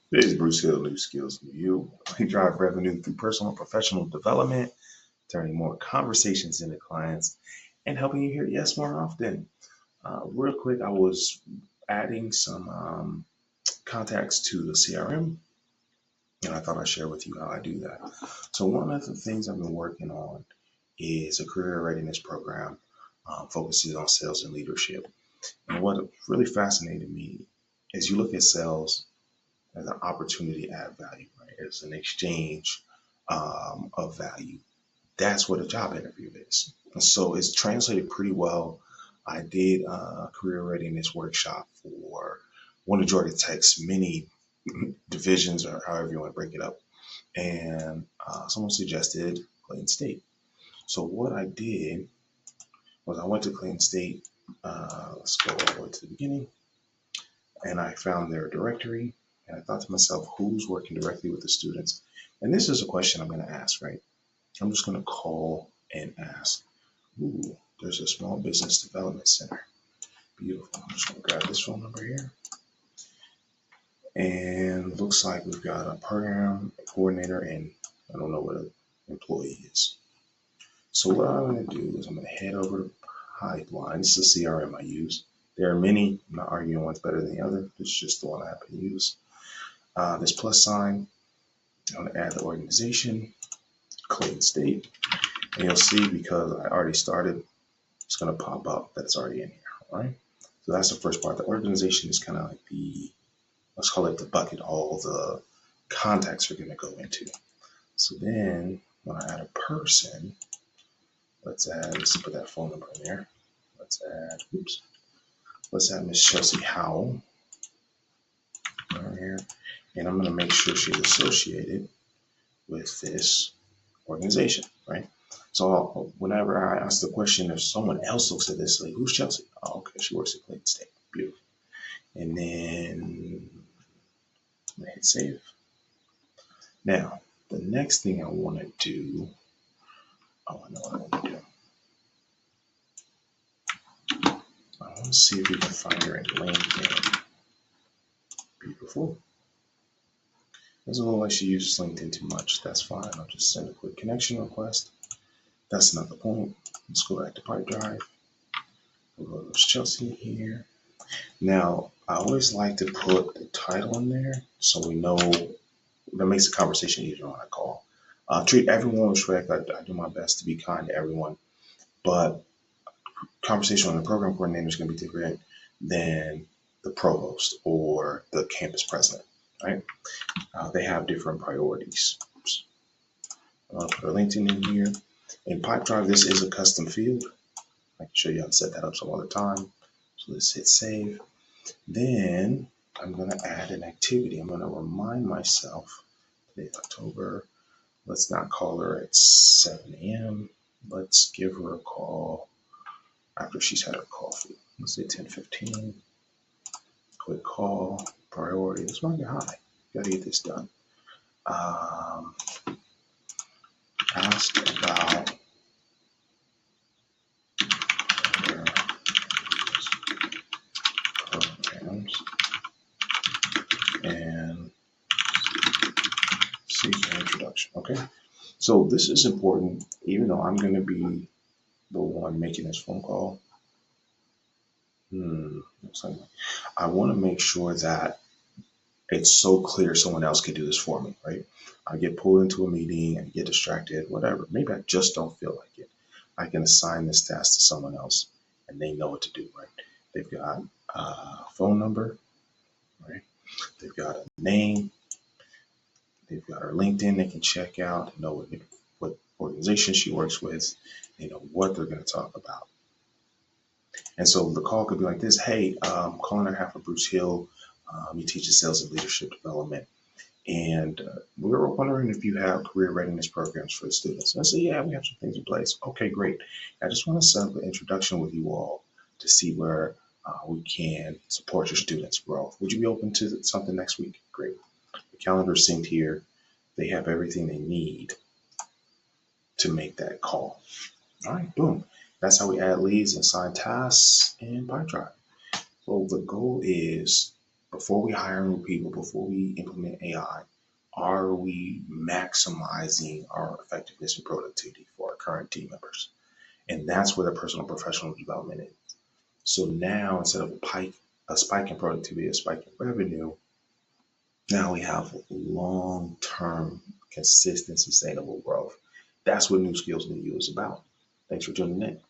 This is Bruce Hill, New Skills, New You. We drive revenue through personal and professional development, turning more conversations into clients, and helping you hear yes more often. Real quick, I was adding some contacts to the CRM, and I thought I'd share with you how I do that. So, one of the things I've been working on is a career readiness program focusing on sales and leadership. And what really fascinated me is you look at sales as an opportunity to add value, right? As an exchange of value. That's what a job interview is. And so it's translated pretty well. I did a career readiness workshop for one of Georgia Tech's many divisions, or however you want to break it up. And someone suggested Clayton State. So what I did was I went to Clayton State. Let's go all the way to the beginning. And I found their directory. And I thought to myself, who's working directly with the students? And this is a question I'm going to ask, right? I'm just going to call and ask. Ooh, there's a small business development center. Beautiful. I'm just going to grab this phone number here. And looks like we've got a program coordinator and I don't know what an employee is. So what I'm going to do is I'm going to head over to Pipeline. This is the CRM I use. There are many. I'm not arguing one's better than the other. It's just the one I happen to use. This plus sign. I'm going to add the organization, Clayton State. And you'll see because I already started, it's going to pop up that it's already in here. All right. So that's the first part. The organization is kind of like let's call it the bucket all the contacts are going to go into. So then when I add a person, let's put that phone number in there. Let's add Miss Chelsea Howell right here. And I'm going to make sure she's associated with this organization, right? So whenever I ask the question, if someone else looks at this, like, who's Chelsea? Oh, okay, she works at Clayton State. Beautiful. And then I'm gonna hit save. Now, the next thing I want to do, I know what I want to do. I want to see if we can find her in LinkedIn. Beautiful. Doesn't look like she uses LinkedIn too much. That's fine. I'll just send a quick connection request. That's not the point. Let's go back to Pipedrive. We'll go to Chelsea here. Now, I always like to put the title in there so we know that makes the conversation easier when I call. Treat everyone with respect. I do my best to be kind to everyone, but conversation on the program coordinator is going to be different than the provost or the campus president, right? They have different priorities. I'll put our LinkedIn in here. In Pipedrive, this is a custom field. I can show you how to set that up some other time. So let's hit save. Then I'm going to add an activity. I'm going to remind myself today's October. Let's not call her at 7 a.m. Let's give her a call after she's had her coffee. Let's say 10:15. Quick call. Priority. Let's mark it high. Got to get this done. Ask about her programs and seek an introduction. Okay. So this is important, even though I'm going to be the one making this phone call. I want to make sure that it's so clear someone else could do this for me, right? I get pulled into a meeting and get distracted, whatever. Maybe I just don't feel like it. I can assign this task to someone else and they know what to do, right? They've got a phone number, right? They've got a name. They've got her LinkedIn they can check out, know what organization she works with. They know what they're going to talk about. And so the call could be like this. Hey, calling on behalf of Bruce Hill. He teaches sales and leadership development. And we were wondering if you have career readiness programs for the students. And I said, yeah, we have some things in place. Okay, great. I just want to set up an introduction with you all to see where we can support your students' growth. Would you be open to something next week? Great. The calendar is synced here. They have everything they need to make that call. All right, boom. That's how we add leads and assign tasks in Pipedrive. So the goal is Before we hire new people, before we implement AI, are we maximizing our effectiveness and productivity for our current team members? And that's where the personal professional development is. So now instead of a spike in productivity, a spike in revenue, now we have long-term, consistent, sustainable growth. That's what New Skills New You is about. Thanks for tuning in.